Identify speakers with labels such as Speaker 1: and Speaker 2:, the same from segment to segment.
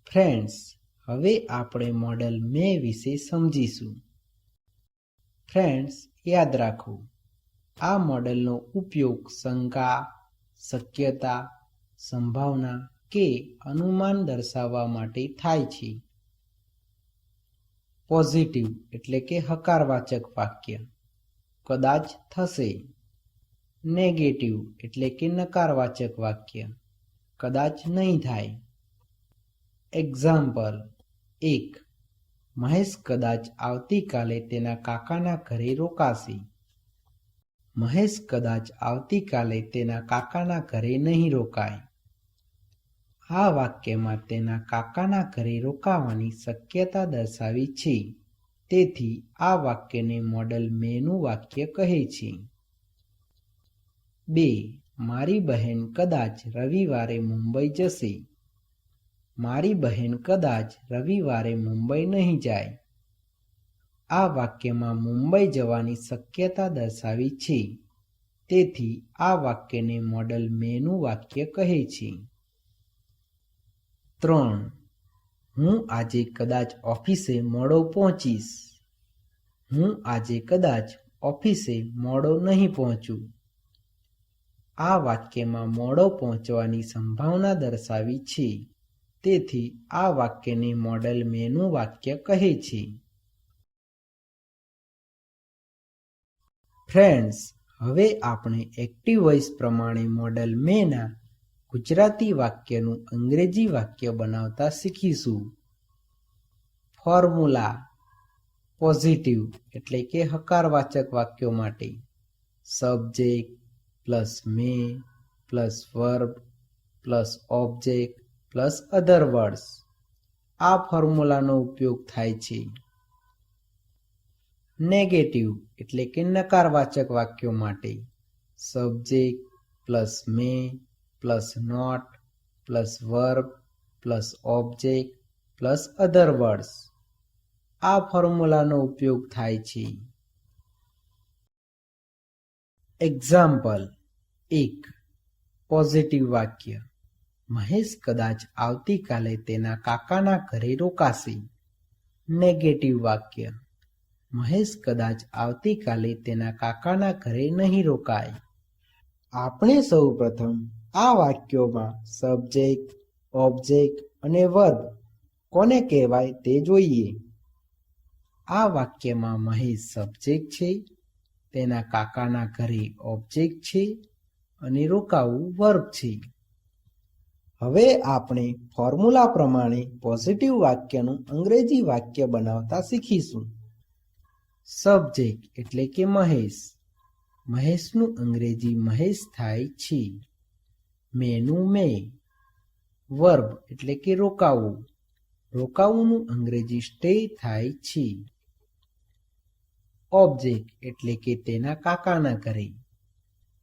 Speaker 1: Friends, હવે આપણે model મે વિશે સમજીશું. ફ્રેન્ડ્સ, યાદ રાખો, આ મોડલનો ઉપયોગ શંકા, શક્યતા, સંભાવના કે અનુમાન દર્શાવવા માટે થાય છે. પોઝિટિવ એટલે કે હકારવાચક વાક્ય, કદાચ થશે. નેગેટિવ એટલે કે નકારવાચક વાક્ય, કદાચ નહીં થાય. એક્ઝામ્પલ 1. મહેશ કદાચ આવતીકાલે તેના કાકાના ઘરે રોકાશે. મહેશ કદાચ આવતીકાલે તેના કાકાના ઘરે નહીં રોકાય. આ વાક્યમાં તેના કાકાના ઘરે રોકાવાની શક્યતા દર્શાવી છે, તેથી આ વાક્યને મોડલ મેનું વાક્ય કહે છે. 2. મારી બહેન કદાચ રવિવારે મુંબઈ જશે. મારી બહેન કદાચ રવિવારે મુંબઈ નહીં જાય. આ વાક્યમાં મુંબઈ જવાની શક્યતા દર્શાવી છે, તેથી આ વાક્યને મોડલ મેનું વાક્ય કહે છે. 3. હું આજે કદાચ ઓફિસે મોડો પહોંચીશ. હું આજે કદાચ ઓફિસે મોડો નહીં પહોંચું. આ વાક્યમાં મોડો પહોંચવાની સંભાવના દર્શાવી છે, તેથી આ વાક્યને મોડલ મેનું વાક્ય કહે છે. ફ્રેન્ડ્સ, હવે આપણે એક્ટિવ વોઇસ પ્રમાણે મોડલ મેના ગુજરાતી વાક્યનું અંગ્રેજી વાક્ય બનાવતા શીખીશું. ફોર્મ્યુલા. પોઝિટિવ એટલે કે હકારવાચક વાક્યો માટે subject plus may plus verb plus object plus other words. આ ફોર્મ્યુલાનો ઉપયોગ થાય છે. નેગેટિવ એટલે કે નકારવાચક વાક્યો માટે subject plus may plus not plus verb plus object plus other words. આ ફોર્મ્યુલાનો ઉપયોગ થાય છે. એક્ઝામ્પલ 1. પોઝિટિવ વાક્ય, મહેશ કદાચ આવતીકાલે તેના કાકાના ઘરે રોકાશે. નેગેટિવ વાક્ય, મહેશ કદાચ આવતીકાલે તેના કાકાના ઘરે નહીં રોકાય. આપણે સૌ પ્રથમ આ વાક્યોમાં સબ્જેક્ટ, ઓબ્જેક્ટ અને વર્બ કોને કહેવાય તે જોઈએ. આ વાક્યમાં મહેશ સબ્જેક્ટ છે, તેના કાકાના ઘરે ઓબ્જેક્ટ છે અને રોકાવું વર્બ છે. હવે આપણે ફોર્મ્યુલા પ્રમાણે પોઝિટિવ વાક્યનું અંગ્રેજી વાક્ય બનાવતા શીખીશું. સબ્જેક્ટ એટલે કે મહેશ. મહેશનું અંગ્રેજી મહેશ થાય છે. મેનું મે. વર્બ એટલે કે રોકાવું. રોકાવુંનું અંગ્રેજી સ્ટે થાય છે. ઓબ્જેક્ટ એટલે કે તેના કાકાના ઘરે.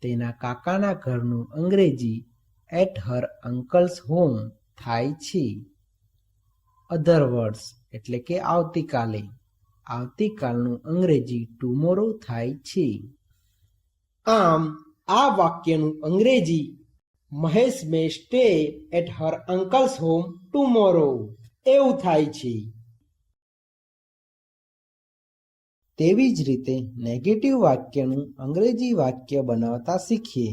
Speaker 1: તેના કાકાના ઘરનું અંગ્રેજી એટ હર અંકલ્સ હોમ થાય છે. અધર વર્ડ્સ એટલે કે આવતીકાલે. આવતીકાલનું અંગ્રેજી ટુમોરો થાય છે. આમ આ વાક્યનું અંગ્રેજી Mahesh may stay at her uncle's home tomorrow એવું થાય છે. તેવી જ રીતે નેગેટિવ વાક્યનું અંગ્રેજી વાક્ય બનાવતા શીખીએ.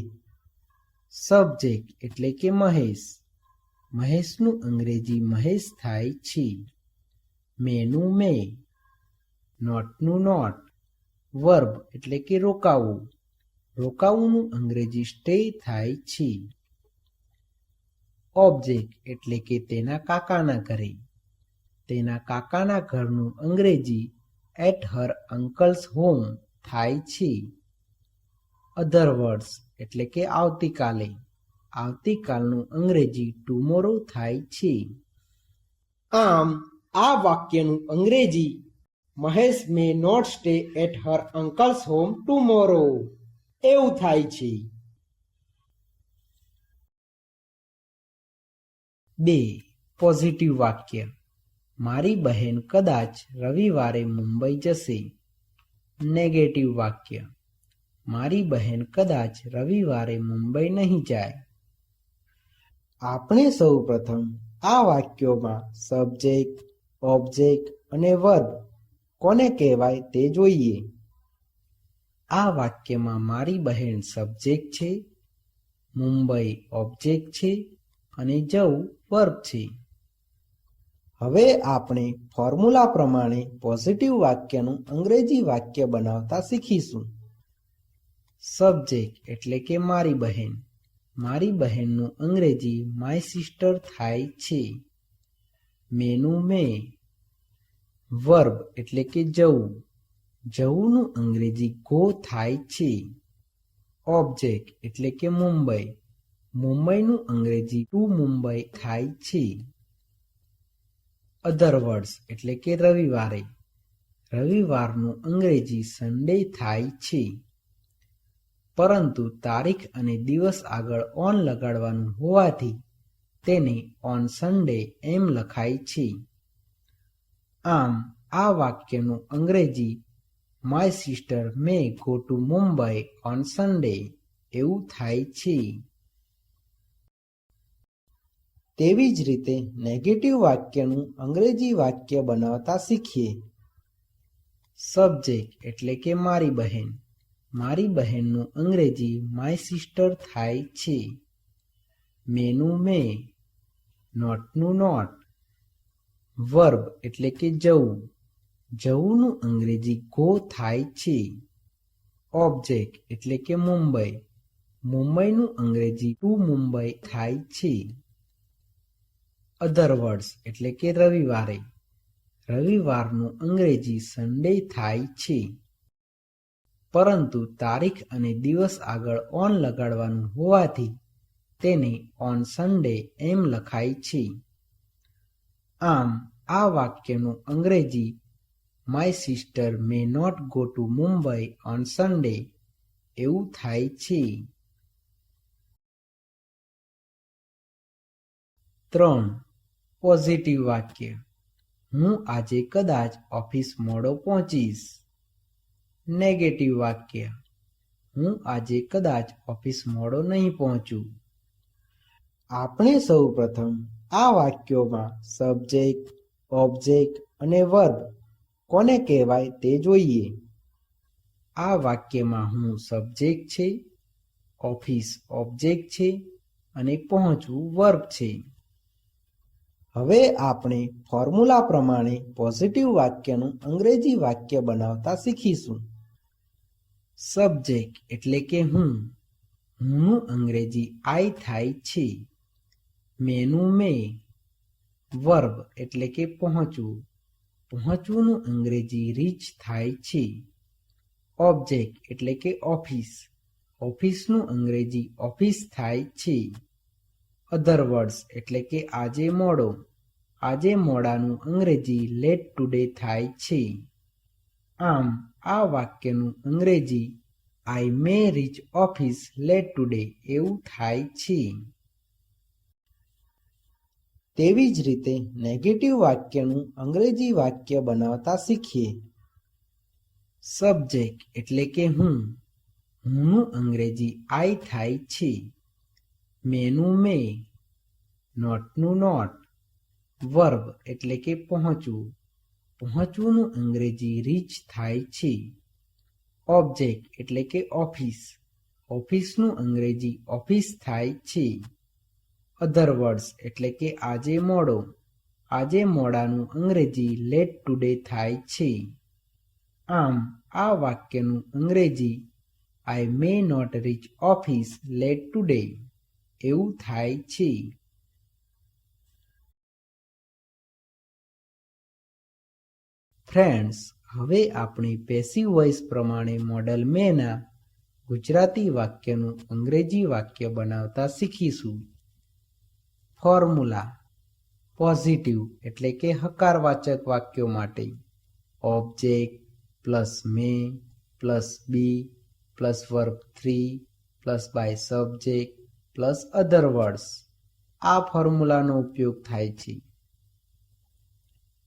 Speaker 1: સબ્જેક્ટ એટલે કે મહેશ. મહેશનું અંગ્રેજી મહેશ થાય છે. મેનું મે. નોટનું નોટ. વર્બ એટલે કે રોકાવું. રોકાવુંનું અંગ્રેજી સ્ટે થાય છે. ઓબ્જેક્ટ એટલે કે તેના કાકાના ઘરે. તેના કાકાના ઘરનું અંગ્રેજી એટ હર અંકલ્સ હોમ થાય છે. અધર વર્ડ્સ એટલે કે આવતીકાલે. આવતીકાલનું અંગ્રેજી ટુમોરો થાય છે. આમ આ વાક્યનું અંગ્રેજી Mahesh may not stay at her uncle's home tomorrow એવું થાય છે. 2. પોઝિટિવ વાક્ય, મારી બહેન કદાચ રવિવારે મુંબઈ જશે. નેગેટિવ વાક્ય, મારી બહેન કદાચ રવિવારે મુંબઈ નહીં જાય. આપણે સૌ પ્રથમ આ વાક્યોમાં સબ્જેક્ટ, ઓબ્જેક્ટ અને વર્બ કોને કહેવાય તે જોઈએ. આ વાક્યમાં મારી બહેન સબ્જેક્ટ છે, મુંબઈ ઓબ્જેક્ટ છે અને જવું વર્બ છે. હવે આપણે ફોર્મ્યુલા પ્રમાણે પોઝિટિવ વાક્યનું અંગ્રેજી વાક્ય બનાવતા શીખીશું. સબ્જેક્ટ એટલે કે મારી બહેન. મારી બહેનનું અંગ્રેજી માય સિસ્ટર થાય છે. મેનું મેં. વર્બ એટલે કે જવું. જવુંનું અંગ્રેજી ગો થાય છે. ઓબ્જેક્ટ એટલે કે મુંબઈ. મુંબઈનું અંગ્રેજી ટુ મુંબઈ થાય છે. અધર વર્ડ્સ એટલે કે રવિવારે. રવિવારનું અંગ્રેજી સન્ડે થાય છે. પરંતુ તારીખ અને દિવસ આગળ ઓન લગાડવાનું હોવાથી તેને ઓન સન્ડે એમ લખાય છે. આમ આ વાક્યનું અંગ્રેજી my sister may go to Mumbai on Sunday એવું થાય છે. તેવી જ રીતે નેગેટિવ વાક્યનું અંગ્રેજી વાક્ય બનાવતા શીખીએ. સબ્જેક્ટ એટલે કે મારી બહેન. મારી બહેનનું અંગ્રેજી માય સિસ્ટર થાય છે. મેનું મેં. નોટનું નોટ. વર્બ એટલે કે જવું. જવુંનું અંગ્રેજી ગો થાય છે. ઓબ્જેક્ટ એટલે કે મુંબઈ. મુંબઈનું અંગ્રેજી ટુ મુંબઈ થાય છે. અધર વર્ડ્સ એટલે કે રવિવારે. રવિવારનું અંગ્રેજી સન્ડે થાય છે. પરંતુ તારીખ અને દિવસ આગળ ઓન લગાડવાનું હોવાથી તેને ઓન સન્ડે એમ લખાય છે. આમ આ વાક્યનું અંગ્રેજી my sister may not go to Mumbai on Sunday એવું થાય છે. 3. પોઝિટિવ વાક્ય. હું આજે કદાચ ઓફિસ મોડો પહોંચીશ. નેગેટિવ વાક્ય. હું આજે કદાચ ઓફિસ મોડો નહીં પહોંચું. આપણે સૌ પ્રથમ આ વાક્યોમાં સબ્જેક્ટ, ઓબ્જેક્ટ અને વર્બ કોને કહેવાય તે જોઈએ. આ વાક્યમાં હું સબ્જેક્ટ છે, ઓફિસ ઓબ્જેક્ટ છે અને પહોંચવું વર્બ છે. હવે આપણે ફોર્મ્યુલા પ્રમાણે પોઝિટિવ વાક્યનું અંગ્રેજી વાક્ય બનાવતા શીખીશું. સબ્જેક્ટ એટલે કે હું. હુંનું અંગ્રેજી આઈ થાય છે. મેનું મેં. વર્બ એટલે કે પહોંચવું. પહોંચવુંનું અંગ્રેજી રીચ થાય છે. ઓબ્જેક્ટ એટલે કે ઓફિસ. ઓફિસનું અંગ્રેજી ઓફિસ થાય છે. અધર વર્ડ્સ એટલે કે આજે મોડો. આજે મોડાનું અંગ્રેજી લેટ ટુડે થાય છે. આમ આ વાક્યનું અંગ્રેજી I May rich office late today એવું થાય છે. તેવી જ રીતે નેગેટિવ વાક્યનું અંગ્રેજી વાક્ય બનાવતા શીખીએ. સબ્જેક્ટ એટલે કે હું. હુંનું અંગ્રેજી આઈ થાય છે. મેનું મેં. નોટનું નોટ. વર્બ એટલે કે પહોંચવું. પહોંચવુંનું અંગ્રેજી રીચ થાય છે. ઓબ્જેક્ટ એટલે કે ઓફિસ. ઓફિસનું અંગ્રેજી ઓફિસ થાય છે. અધર વર્ડ્સ એટલે કે આજે મોડો. આજે મોડાનું અંગ્રેજી લેટ ટુડે થાય છે. આમ આ વાક્યનું અંગ્રેજી I may not reach office late today એવું થાય છે. ફ્રેન્ડ્સ, હવે આપણે પેસિવ વોઇસ પ્રમાણે મોડલ મેના ગુજરાતી વાક્યનું અંગ્રેજી વાક્ય બનાવતા શીખીશું. ફોર્મ્યુલા. પોઝિટિવ એટલે કે હકારવાચક વાક્યો માટે object plus may plus be plus verb 3 plus by subject plus other words આ ફોર્મ્યુલાનો ઉપયોગ થાય છે.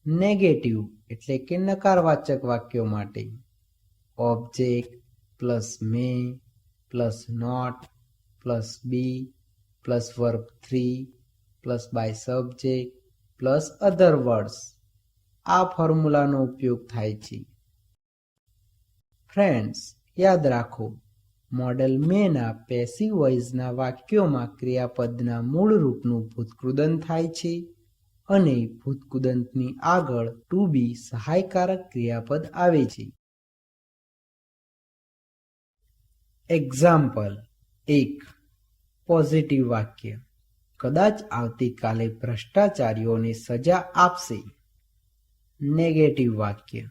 Speaker 1: નેગેટિવ એટલે કે નકારવાચક વાક્યો માટે object plus may plus not plus be plus verb 3 plus by subject plus other words આ ફોર્મ્યુલાનો ઉપયોગ થાય છે. ફ્રેન્ડ્સ, યાદ રાખો, મોડેલ મેના પેસિવ વોઇસના વાક્યોમાં ક્રિયાપદના મૂળ રૂપનું ભૂતકૃદન થાય છે અને ભૂતકૃદંતની આગળ ટુ બી સહાયકારક ક્રિયાપદ આવે છે. એક્ઝામ્પલ 1. પોઝિટિવ વાક્ય: કદાચ આવતીકાલે ભ્રષ્ટાચારીઓને સજા આપશે. નેગેટિવ વાક્ય: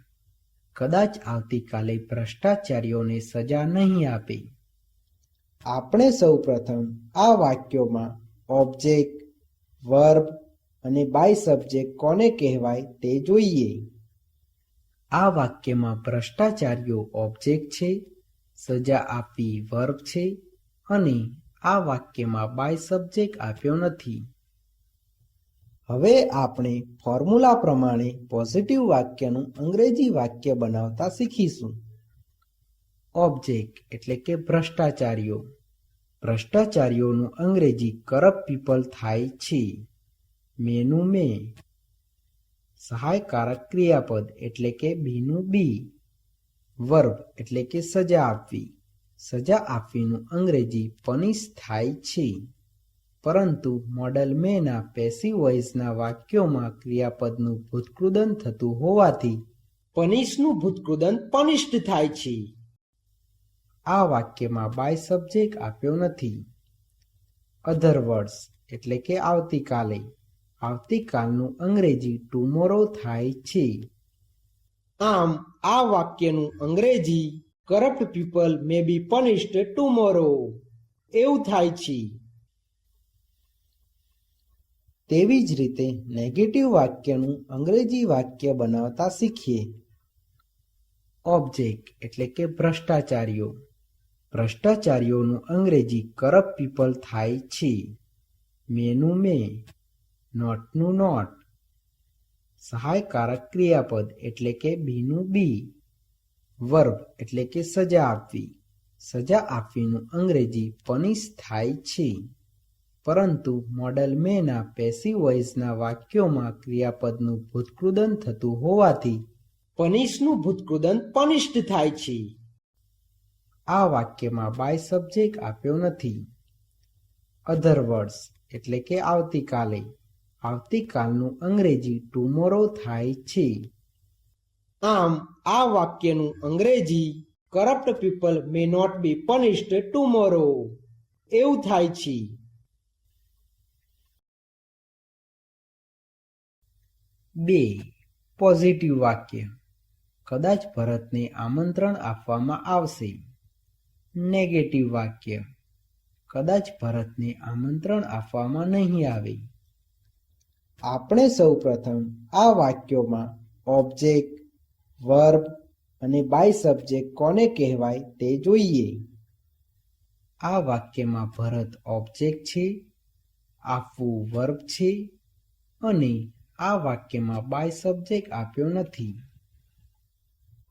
Speaker 1: કદાચ આવતીકાલે ભ્રષ્ટાચારીઓને સજા નહીં આપે. આપણે સૌપ્રથમ આ વાક્યોમાં ઓબ્જેક્ટ, વર્બ અને બાય સબ્જેક્ટ કોને કહેવાય તે જોઈએ. આ વાક્યમાં ભ્રષ્ટાચારીઓ ઓબ્જેક્ટ છે, સજા આપવી વર્બ છે અને આ વાક્યમાં બાય સબ્જેક્ટ આપ્યો નથી. હવે આપણે ફોર્મ્યુલા પ્રમાણે પોઝિટિવ વાક્યનું અંગ્રેજી વાક્ય બનાવતા શીખીશું. ઓબ્જેક્ટ એટલે કે ભ્રષ્ટાચારીઓ. ભ્રષ્ટાચારીઓનું અંગ્રેજી કરપ્ટ પીપલ થાય છે. મેનું મે. સહાયકારક ક્રિયાપદ એટલે કે બીનું બી. વર્બ એટલે કે સજા આપવી. સજા આપવીનું અંગ્રેજી પનિશ થાય છે. પરંતુ મોડલ મેના પેસિવ વોઇસના વાક્યોમાં ક્રિયાપદનું ભૂતકૃદન થતું હોવાથી પનિશનું ભૂતકૃદન પનિશ્ડ થાય છે. આ વાક્યમાં બાય સબ્જેક્ટ આપ્યો નથી. અધર વર્ડ્સ એટલે કે આવતીકાલે. આવતીકાલનું અંગ્રેજી ટુમોરો થાય છે. આમ આ વાક્યનું અંગ્રેજી કરપ્ટ પીપલ મે બી પનિશ્ડ ટુમોરો એવું થાય છે. તેવી જ રીતે નેગેટિવ વાક્યનું અંગ્રેજી વાક્ય બનાવતા શીખીએ. ઓબ્જેક્ટ એટલે કે ભ્રષ્ટાચારીઓ. ભ્રષ્ટાચારીઓનું અંગ્રેજી કરપ્ટ પીપલ થાય છે. મેનું મે. નોટનું નોટ. સહાયકારક ક્રિયાપદ એટલે કે બીનું બી. વર્બ એટલે કે સજા આપવી. સજા આપવીનું અંગ્રેજી પનિશ થાય છે. પરંતુ મોડલ મેના પેસિવ વોઇસના વાક્યોમાં ક્રિયાપદનું ભૂતકૃદન થતું હોવાથી પનિશનું ભૂતકૃદન પનિશ્ડ થાય છે. આ વાક્યમાં બાય સબ્જેક્ટ આપ્યો નથી. અધર વર્ડ્સ એટલે કે આવતીકાલે. આવતીકાલનું અંગ્રેજી ટુમોરો થાય છે. આમ આ વાક્યનું અંગ્રેજી corrupt people may not be punished tomorrow એવું થાય છે. 2. પોઝિટિવ વાક્ય: કદાચ ભરતને આમંત્રણ આપવામાં આવશે. નેગેટિવ વાક્ય: કદાચ ભરતને આમંત્રણ આપવામાં નહીં આવે. આપણે સૌપ્રથમ આ વાક્યોમાં ઓબ્જેક્ટ, વર્બ અને બાય સબ્જેક્ટ કોને કહેવાય તે જોઈએ. આ વાક્યમાં ભરત ઓબ્જેક્ટ છે, આપવું વર્બ છે અને આ વાક્યમાં બાય સબ્જેક્ટ આપ્યો નથી.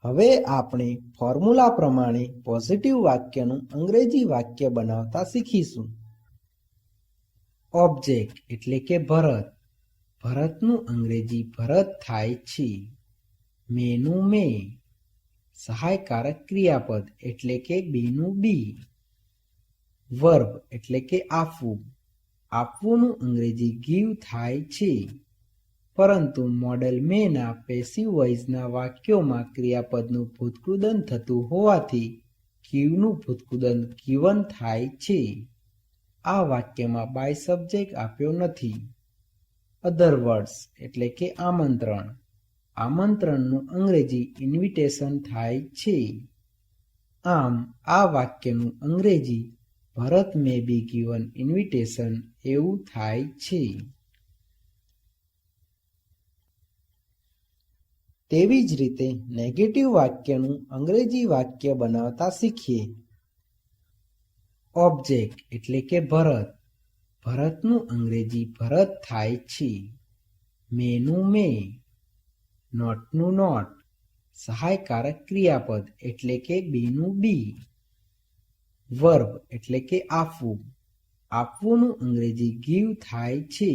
Speaker 1: હવે આપણે ફોર્મ્યુલા પ્રમાણે પોઝિટિવ વાક્યનું અંગ્રેજી વાક્ય બનાવતા શીખીશું. ઓબ્જેક્ટ એટલે કે ભરત. ભરતનું અંગ્રેજી ભરત થાય છે. મેનું મે. સહાયકારક ક્રિયાપદ એટલે કે બીનું બી. વર્બ એટલે કે આપવું. આપવુંનું અંગ્રેજી ગીવ થાય છે. પરંતુ મોડલ મેના પેસિવ વોઇસના વાક્યોમાં ક્રિયાપદનું ભૂતકૃદન થતું હોવાથી ગીવનું ભૂતકૃદન ગિવન થાય છે. આ વાક્યમાં બાય સબ્જેક્ટ આપ્યો નથી. અધર વર્ડ્સ એટલે કે આમંત્રણ. આમંત્રણનું અંગ્રેજી ઇન્વિટેશન થાય છે. આમ આ વાક્યનું અંગ્રેજી ભરત મે બી ગિવન ઇન્વિટેશન એવું થાય છે. તેવી જ રીતે નેગેટિવ વાક્યનું અંગ્રેજી વાક્ય બનાવતા શીખીએ. ઓબ્જેક્ટ એટલે કે ભરત. ભરતનું અંગ્રેજી ભરત થાય છે. મેનું મે. નોટનું નોટ. સહાયકારક ક્રિયાપદ એટલે કે બીનું બી. વર્બ એટલે કે આપવું. આપવુંનું અંગ્રેજી ગીવ થાય છે,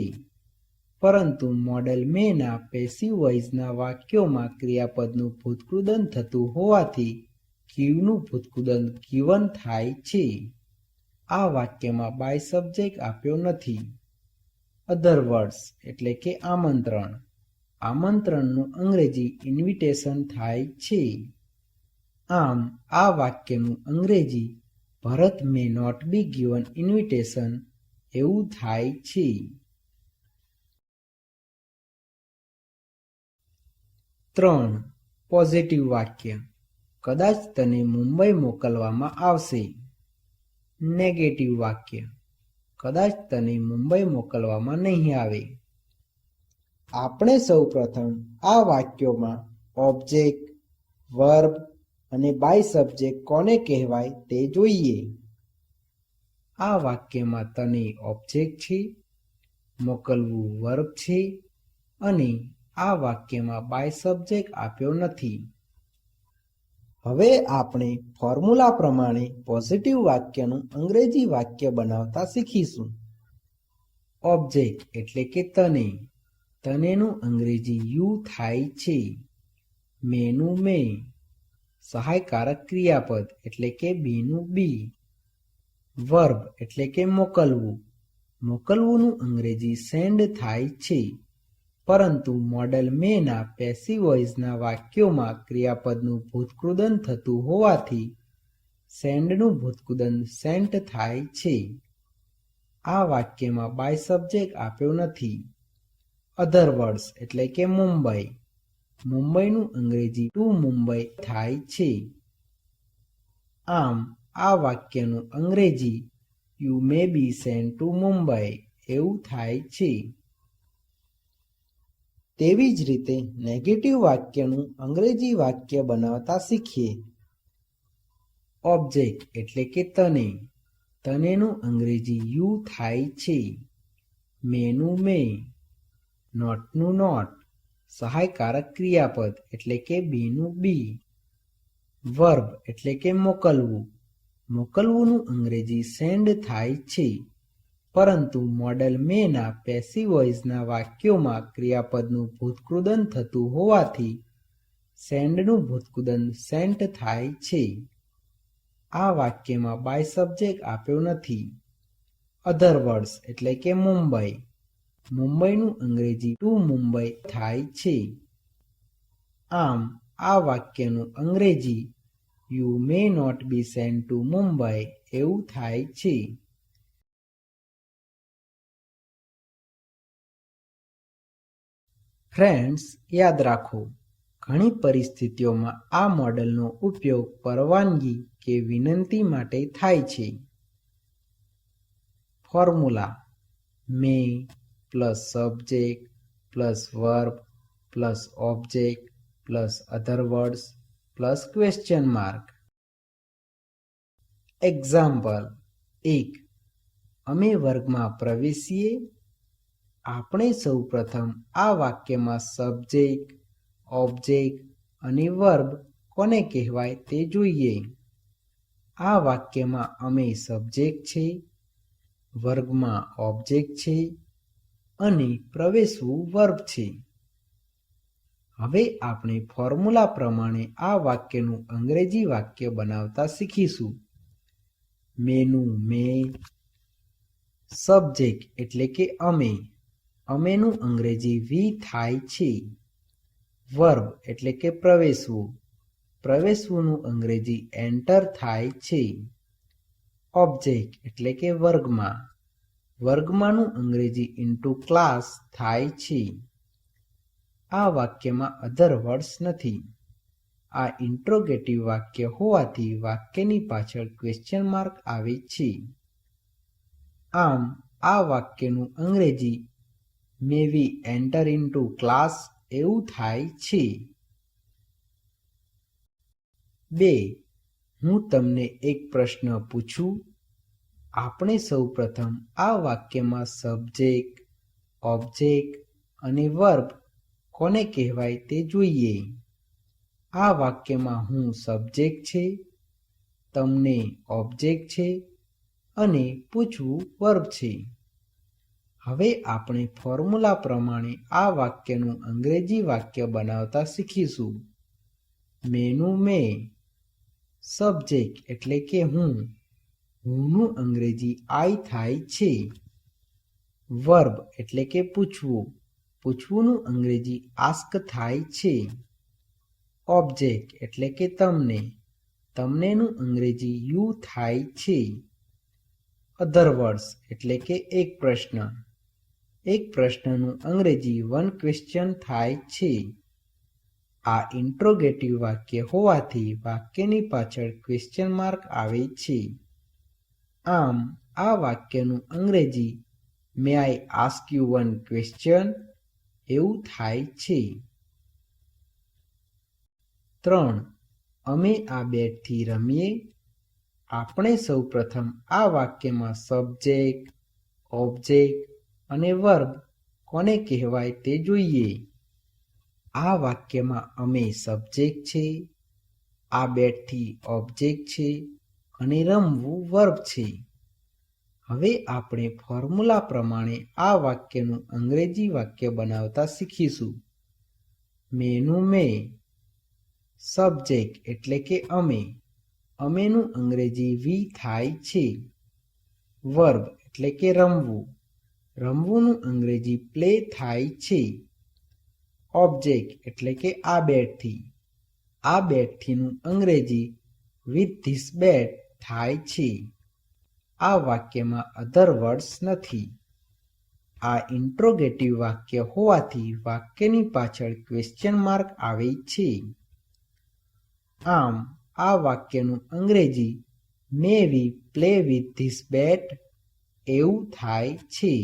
Speaker 1: પરંતુ મોડેલ મેના પેસિવ વોઇસના વાક્યોમાં ક્રિયાપદનું ભૂતકૃદન થતું હોવાથી ગીવનું ભૂતકૃદન ગિવન થાય છે. આ વાક્યમાં બાય સબ્જેક્ટ આપ્યો નથી. અધર વર્ડ્સ એટલે કે આમંત્રણ. આમંત્રણનું અંગ્રેજી ઇન્વિટેશન થાય છે. આમ આ વાક્યનું અંગ્રેજી Bharat may not be given invitation એવું થાય છે. 3. પોઝિટિવ વાક્ય. કદાચ તને મુંબઈ મોકલવામાં આવશે. નેગેટિવ વાક્ય. કદાચ તને મુંબઈ મોકલવામાં નહીં આવે. આપણે સૌ પ્રથમ આ વાક્યોમાં ઓબ્જેક્ટ, વર્બ અને બાય સબ્જેક્ટ કોને કહેવાય તે જોઈએ. આ વાક્યમાં તને ઓબ્જેક્ટ છે, મોકલવું વર્બ છે અને આ વાક્યમાં બાય સબ્જેક્ટ આપ્યો નથી. હવે આપણે ફોર્મ્યુલા પ્રમાણે પોઝિટિવ વાક્યનું અંગ્રેજી વાક્ય બનાવતા શીખીશું. ઓબ્જેક્ટ એટલે કે તને. તનેનું અંગ્રેજી યુ થાય છે. મેનું મે. સહાયકારક ક્રિયાપદ એટલે કે બીનું બી. વર્બ એટલે કે મોકલવું. મોકલવુંનું અંગ્રેજી સેન્ડ થાય છે, પરંતુ મોડલ મેના પેસિવ વોઇસના વાક્યોમાં ક્રિયાપદનું ભૂતકૃદન થતું હોવાથી સેન્ડનું ભૂતકૃદન સેન્ટ થાય છે. આ વાક્યમાં બાય સબ્જેક્ટ આપ્યો નથી. અધર વર્ડ્સ એટલે કે મુંબઈ. મુંબઈનું અંગ્રેજી ટુ મુંબઈ થાય છે. આમ આ વાક્યનું અંગ્રેજી you may be sent to Mumbai એવું થાય છે. તેવી જ રીતે નેગેટિવ વાક્યનું અંગ્રેજી વાક્ય બનાવતા શીખીએ. ઓબ્જેક્ટ એટલે કે તને. તનેનું અંગ્રેજી યુ થાય છે. મેનું મે. નોટનું નોટ. સહાયકારક ક્રિયાપદ એટલે કે બીનું બી. વર્બ એટલે કે મોકલવું. મોકલવુંનું અંગ્રેજી સેન્ડ થાય છે, પરંતુ મોડલ મેના પેસિવ વોઇસના વાક્યોમાં ક્રિયાપદનું ભૂતકૃદન થતું હોવાથી સેન્ડનું ભૂતકૃદન સેન્ટ થાય છે. આ વાક્યમાં બાય સબ્જેક્ટ આપ્યો નથી. અધર વર્ડ્સ એટલે કે મુંબઈ. મુંબઈનું અંગ્રેજી ટુ મુંબઈ થાય છે. આમ આ વાક્યનું અંગ્રેજી you may not be sent to Mumbai એવું થાય છે. ફ્રેન્ડ્સ, યાદ રાખો, ઘણી પરિસ્થિતિઓમાં આ મોડેલનો ઉપયોગ પરવાનગી કે વિનંતી માટે થાય છે. Formula: may plus subject plus verb plus object plus other words plus question mark. Example 1. અમે વર્ગમાં પ્રવેશીએ. આપણે સૌ પ્રથમ આ વાક્યમાં સબ્જેક્ટ, ઓબ્જેક્ટ અને વર્બ કોને કહેવાય તે જોઈએ. આ વાક્યમાં અમે સબ્જેક્ટ છે, વર્ગમાં ઓબ્જેક્ટ છે અને પ્રવેશવું વર્બ છે. હવે આપણે ફોર્મ્યુલા પ્રમાણે આ વાક્યનું અંગ્રેજી વાક્ય બનાવતા શીખીશું. મેનું મે. સબ્જેક્ટ એટલે કે અમે. અમેનું અંગ્રેજી વી થાય છે. વર્બ એટલે કે પ્રવેશવું. પ્રવેશવુંનું અંગ્રેજી એન્ટર થાય છે. ઓબ્જેક્ટ એટલે કે વર્ગમાં. વર્ગમાંનું અંગ્રેજી ઇન્ટુ ક્લાસ થાય છે. આ વાક્યમાં અધર વર્ડ્સ નથી. આ ઇન્ટ્રોગેટિવ વાક્ય હોવાથી વાક્યની પાછળ ક્વેશ્ચન માર્ક આવે છે. આમ આ વાક્યનું અંગ્રેજી મે વી એન્ટર ઇન્ટુ ક્લાસ એવું થાય છે. 2. હું તમને એક પ્રશ્ન પૂછું. આપણે સૌ પ્રથમ આ વાક્યમાં સબ્જેક્ટ, ઓબ્જેક્ટ અને વર્બ કોને કહેવાય તે જોઈએ. આ વાક્યમાં હું સબ્જેક્ટ છે, તમને ઓબ્જેક્ટ છે અને પૂછવું વર્બ છે. હવે આપણે ફોર્મ્યુલા પ્રમાણે આ વાક્યનું અંગ્રેજી વાક્ય બનાવતા શીખીશું. મેનું મેં, સબ્જેક્ટ એટલે કે હુંનું અંગ્રેજી આઈ થાય છે. વર્બ એટલે કે પૂછવુંનું અંગ્રેજી આસ્ક થાય છે. ઓબ્જેક્ટ એટલે કે તમનેનું અંગ્રેજી યુ થાય છે. અધર વર્ડ્સ એટલે કે એક પ્રશ્નનું અંગ્રેજી વન ક્વેશ્ચન થાય છે. આ ઇન્ટ્રોગેટિવ વાક્ય હોવાથી વાક્યની પાછળ ક્વેશ્ચન માર્ક આવે છે. આમ આ વાક્યનું અંગ્રેજી may I ask you one question એવું થાય છે. 3. અમે આ બેટથી રમીએ. આપણે સૌ પ્રથમ આ વાક્યમાં સબ્જેક્ટ, ઓબ્જેક્ટ અને વર્બ કોને કહેવાય તે જોઈએ. આ વાક્યમાં અમે સબ્જેક્ટ છે, આ બેટથી ઓબ્જેક્ટ છે અને રમવું વર્બ છે. હવે આપણે ફોર્મ્યુલા પ્રમાણે આ વાક્યનું અંગ્રેજી વાક્ય બનાવતા શીખીશું. મેનું મેં, સબ્જેક્ટ એટલે કે અમેનું અંગ્રેજી વી થાય છે. વર્બ એટલે કે રમવુંનું અંગ્રેજી પ્લે થાય છે. ઓબ્જેક્ટ એટલે કે આ બેટથીનું અંગ્રેજી વિથ ધીસ બેટ થાય છે. આ વાક્યમાં અધર વર્ડ્સ નથી. આ ઇન્ટ્રોગેટિવ વાક્ય હોવાથી વાક્યની પાછળ ક્વેશ્ચન માર્ક આવે છે. આમ આ વાક્યનું અંગ્રેજી મે વી પ્લે વિથ ધીસ બેટ એવું થાય છે.